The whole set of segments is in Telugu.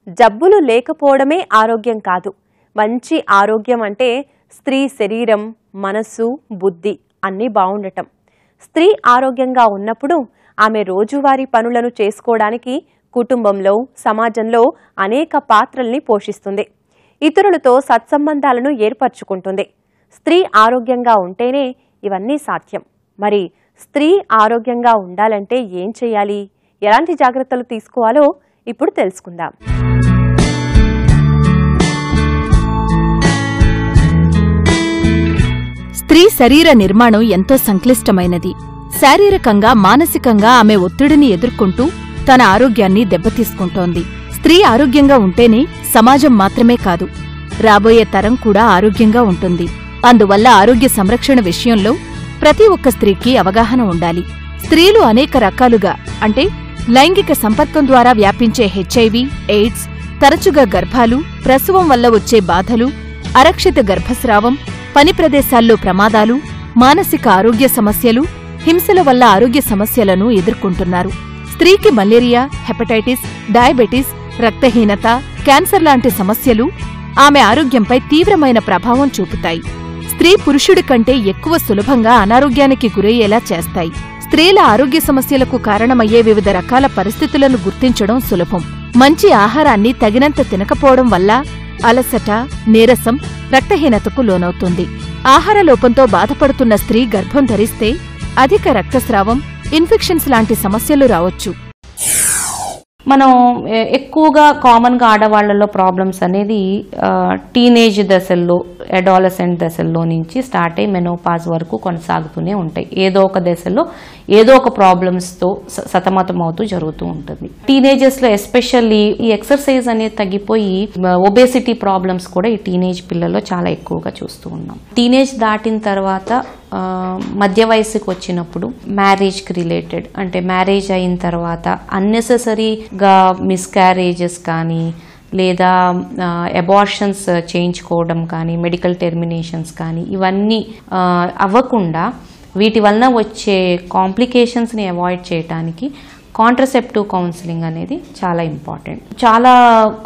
జబ్బులు లేకపోవడమే ఆరోగ్యం కాదు. మంచి ఆరోగ్యం అంటే స్త్రీ శరీరం, మనస్సు, బుద్ధి అన్నీ బాగుండటం. స్త్రీ ఆరోగ్యంగా ఉన్నప్పుడు ఆమె రోజువారీ పనులను చేసుకోవడానికి కుటుంబంలో, సమాజంలో అనేక పాత్రల్ని పోషిస్తుంది. ఇతరులతో సత్సంబంధాలను ఏర్పరచుకుంటుంది. స్త్రీ ఆరోగ్యంగా ఉంటేనే ఇవన్నీ సాధ్యం. మరి స్త్రీ ఆరోగ్యంగా ఉండాలంటే ఏం చేయాలి, ఎలాంటి జాగ్రత్తలు తీసుకోవాలో ఇప్పుడు తెలుసుకుందాం. స్త్రీ శరీర నిర్మాణం ఎంతో సంక్లిష్టమైనది. శారీరకంగా, మానసికంగా ఆమె ఒత్తిడిని ఎదుర్కొంటూ తన ఆరోగ్యాన్ని దెబ్బతీసుకుంటోంది. స్త్రీ ఆరోగ్యంగా ఉంటేనే సమాజం మాత్రమే కాదు, రాబోయే తరం కూడా ఆరోగ్యంగా ఉంటుంది. అందువల్ల ఆరోగ్య సంరక్షణ విషయంలో ప్రతి ఒక్క స్త్రీకి అవగాహన ఉండాలి. స్త్రీలు అనేక రకాలుగా, అంటే లైంగిక సంపర్కం ద్వారా వ్యాపించే HIV, ఎయిడ్స్, తరచుగా గర్భాలు, ప్రసవం వల్ల వచ్చే బాధలు, అరక్షిత గర్భస్రావం, పని ప్రదేశాల్లో ప్రమాదాలు, మానసిక ఆరోగ్య సమస్యలు, హింసల వల్ల ఆరోగ్య సమస్యలను ఎదుర్కొంటున్నారు. స్త్రీకి మలేరియా, హెపటైటిస్, డయాబెటిస్, రక్తహీనత, క్యాన్సర్ లాంటి సమస్యలు ఆమె ఆరోగ్యంపై తీవ్రమైన ప్రభావం చూపుతాయి. స్త్రీ పురుషుడి కంటే ఎక్కువ సులభంగా అనారోగ్యానికి గురయ్యేలా చేస్తాయి. స్త్రీల ఆరోగ్య సమస్యలకు కారణమయ్యే వివిధ రకాల పరిస్థితులను గుర్తించడం సులభం. మంచి ఆహారాన్ని తగినంత తినకపోవడం వల్ల అలసట, నీరసం, రక్తహీనతకు లోనవుతుంది. ఆహార లోపంతో బాధపడుతున్న స్త్రీ గర్భం ధరిస్తే అధిక రక్తస్రావం, ఇన్ఫెక్షన్స్ లాంటి సమస్యలు రావచ్చు. మనం ఎక్కువగా కామన్గా ఆడవాళ్లలో ప్రాబ్లమ్స్ అనేది టీనేజ్ దశల్లో, అడాలసెంట్ దశల్లో నుంచి స్టార్ట్ అయ్యి మెనోపాజ్ వరకు కొనసాగుతూనే ఉంటాయి. ఏదో ఒక దశలో ఏదో ఒక ప్రాబ్లమ్స్తో సతమతం అవుతూ జరుగుతూ ఉంటుంది. టీనేజెస్లో ఎస్పెషల్లీ ఈ ఎక్సర్సైజ్ అనేది తగ్గిపోయి ఒబేసిటీ ప్రాబ్లమ్స్ కూడా ఈ టీనేజ్ పిల్లల్లో చాలా ఎక్కువగా చూస్తూ ఉన్నాం. టీనేజ్ దాటిన తర్వాత మధ్య వయసుకు వచ్చినప్పుడు మ్యారేజ్కి రిలేటెడ్, అంటే మ్యారేజ్ అయిన తర్వాత అన్నెసెసరీగా మిస్క్యారేజెస్ కానీ, లేదా అబార్షన్స్ చేయించుకోవడం కానీ, మెడికల్ టెర్మినేషన్స్ కానీ, ఇవన్నీ అవ్వకుండా వీటి వలన వచ్చే కాంప్లికేషన్స్ని అవాయిడ్ చేయడానికి కాంట్రసెప్టివ్ కౌన్సిలింగ్ అనేది చాలా ఇంపార్టెంట్. చాలా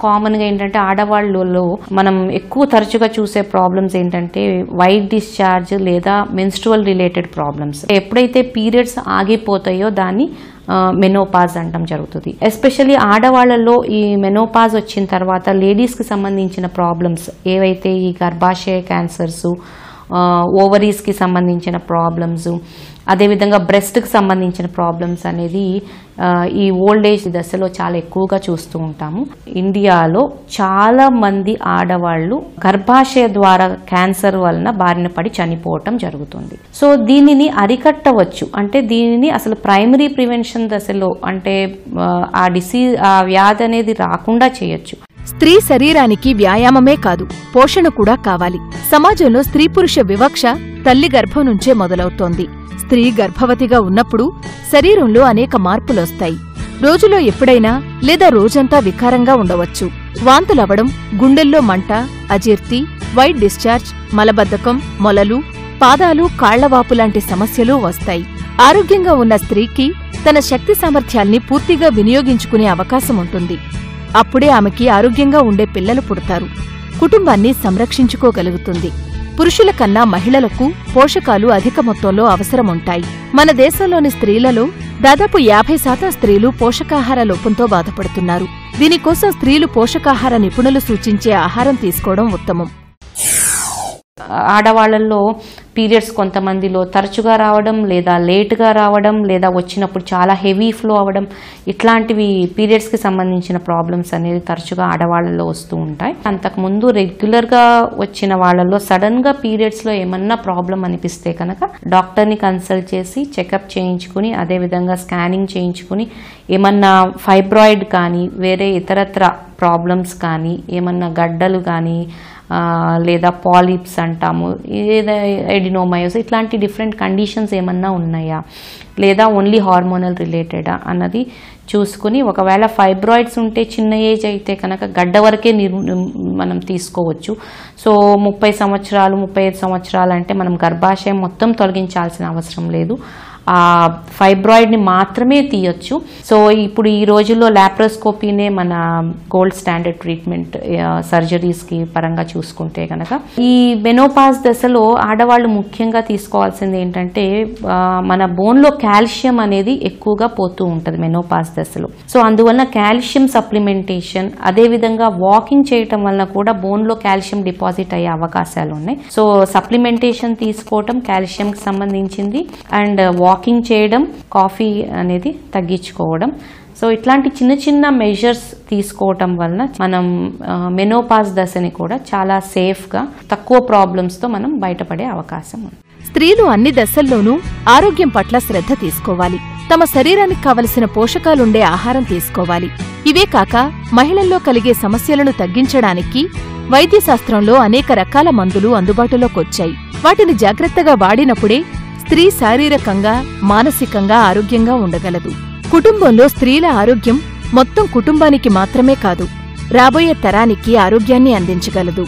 కామన్గా ఏంటంటే ఆడవాళ్ళలో మనం ఎక్కువ తరచుగా చూసే ప్రాబ్లమ్స్ ఏంటంటే వైట్ డిశ్చార్జ్ లేదా మెన్స్ట్రువల్ రిలేటెడ్ ప్రాబ్లమ్స్. ఎప్పుడైతే పీరియడ్స్ ఆగిపోతాయో దాన్ని మెనోపాజ్ అంటాం జరుగుతుంది. ఎస్పెషల్లీ ఆడవాళ్లలో ఈ మెనోపాజ్ వచ్చిన తర్వాత లేడీస్కి సంబంధించిన ప్రాబ్లమ్స్ ఏవైతే ఈ గర్భాశయ క్యాన్సర్సు, ఓవరీస్కి సంబంధించిన ప్రాబ్లమ్స్, అదేవిధంగా బ్రెస్ట్కి సంబంధించిన ప్రాబ్లమ్స్ అనేది ఈ ఓల్డ్ ఏజ్ దశలో చాలా ఎక్కువగా చూస్తూ ఉంటాము. ఇండియాలో చాలా మంది ఆడవాళ్లు గర్భాశయ ద్వారా క్యాన్సర్ వలన బారిన పడి చనిపోవటం జరుగుతుంది. సో దీనిని అరికట్టవచ్చు, అంటే దీనిని అసలు ప్రైమరీ ప్రివెన్షన్ దశలో, అంటే ఆ వ్యాధి అనేది రాకుండా చేయొచ్చు. స్త్రీ శరీరానికి వ్యాయామమే కాదు, పోషణ కూడా కావాలి. సమాజంలో స్త్రీ పురుష వివక్ష తల్లి గర్భం నుంచే మొదలవుతోంది. స్త్రీ గర్భవతిగా ఉన్నప్పుడు శరీరంలో అనేక మార్పులొస్తాయి. రోజులో ఎప్పుడైనా లేదా రోజంతా వికారంగా ఉండవచ్చు. వాంతులవడం, గుండెల్లో మంట, అజీర్తి, వైట్ డిశ్చార్జ్, మలబద్ధకం, మొలలు, పాదాలు, కాళ్లవాపు లాంటి సమస్యలు వస్తాయి. ఆరోగ్యంగా ఉన్న స్త్రీకి తన శక్తి సామర్థ్యాల్ని పూర్తిగా వినియోగించుకునే అవకాశం ఉంటుంది. అప్పుడే ఆమెకి ఆరోగ్యంగా ఉండే పిల్లలు పుడతారు. కుటుంబాన్ని సంరక్షించుకోగలుగుతుంది. పురుషుల కన్నా మహిళలకు పోషకాలు అధిక మొత్తంలో అవసరముంటాయి. మన దేశంలోని స్త్రీలలో దాదాపు 50% స్త్రీలు పోషకాహార లోపంతో బాధపడుతున్నారు. దీనికోసం స్త్రీలు పోషకాహార నిపుణులు సూచించే ఆహారం తీసుకోవడం ఉత్తమం. ఆడవాళ్లలో పీరియడ్స్ కొంతమందిలో తరచుగా రావడం, లేదా లేటుగా రావడం, లేదా వచ్చినప్పుడు చాలా హెవీ ఫ్లో అవ్వడం, ఇట్లాంటివి పీరియడ్స్కి సంబంధించిన ప్రాబ్లమ్స్ అనేది తరచుగా ఆడవాళ్లలో వస్తూ ఉంటాయి. అంతకుముందు రెగ్యులర్గా వచ్చిన వాళ్ళలో సడన్గా పీరియడ్స్లో ఏమన్నా ప్రాబ్లం అనిపిస్తే కనుక డాక్టర్ని కన్సల్ట్ చేసి చెకప్ చేయించుకుని, అదేవిధంగా స్కానింగ్ చేయించుకుని ఏమన్నా ఫైబ్రాయిడ్ కానీ, వేరే ఇతరత్ర ప్రాబ్లమ్స్ కానీ, ఏమన్నా గడ్డలు కానీ, లేదా పాలిప్స్ అంటాము, లేదా ఎడినోమయోస్, ఇట్లాంటి డిఫరెంట్ కండిషన్స్ ఏమన్నా ఉన్నాయా, లేదా ఓన్లీ హార్మోనల్ రిలేటెడా అన్నది చూసుకుని, ఒకవేళ ఫైబ్రాయిడ్స్ ఉంటే చిన్న ఏజ్ అయితే కనుక గడ్డ వరకే మనం తీసుకోవచ్చు. సో 30 సంవత్సరాలు 35 సంవత్సరాలు అంటే మనం గర్భాశయం మొత్తం తొలగించాల్సిన అవసరం లేదు. ఆ ఫైబ్రాయిడ్ని మాత్రమే తీయొచ్చు. సో ఇప్పుడు ఈ రోజుల్లో లాప్రోస్కోపీనే మన గోల్డ్ స్టాండర్డ్ ట్రీట్మెంట్ సర్జరీస్కి పరంగా చూసుకుంటే కనుక, ఈ మెనోపాజ్ దశలో ఆడవాళ్ళు ముఖ్యంగా తీసుకోవాల్సింది ఏంటంటే మన బోన్లో కాల్షియం అనేది ఎక్కువగా పోతూ ఉంటుంది మెనోపాజ్ దశలో. సో అందువల్ల కాల్షియం సప్లిమెంటేషన్, అదేవిధంగా వాకింగ్ చేయటం వల్ల కూడా బోన్లో కాల్షియం డిపాజిట్ అయ్యే అవకాశాలు ఉన్నాయి. సో సప్లిమెంటేషన్ తీసుకోవటం కాల్షియంకి సంబంధించింది, అండ్ వాకింగ్ చేయడం, కాఫీ అనేది తగ్గించుకోవడం. సో ఇట్లాంటి చిన్న చిన్న మెజర్స్ తీసుకోవటం వలన మనం మెనోపాజ్ దశని కూడా చాలా సేఫ్గా తక్కువ ప్రాబ్లమ్స్తో మనం బయటపడే అవకాశం ఉంది. స్త్రీలు అన్ని దశల్లోనూ ఆరోగ్యం పట్ల శ్రద్ధ తీసుకోవాలి. తమ శరీరానికి కావలసిన పోషకాలుండే ఆహారం తీసుకోవాలి. ఇవే కాక మహిళల్లో కలిగే సమస్యలను తగ్గించడానికి వైద్యశాస్త్రంలో అనేక రకాల మందులు అందుబాటులోకొచ్చాయి. వాటిని జాగ్రత్తగా వాడినప్పుడే స్త్రీ శారీరకంగా, మానసికంగా ఆరోగ్యంగా ఉండగలదు. కుటుంబంలో స్త్రీల ఆరోగ్యం మొత్తం కుటుంబానికి మాత్రమే కాదు, రాబోయే తరానికి ఆరోగ్యాన్ని అందించగలదు.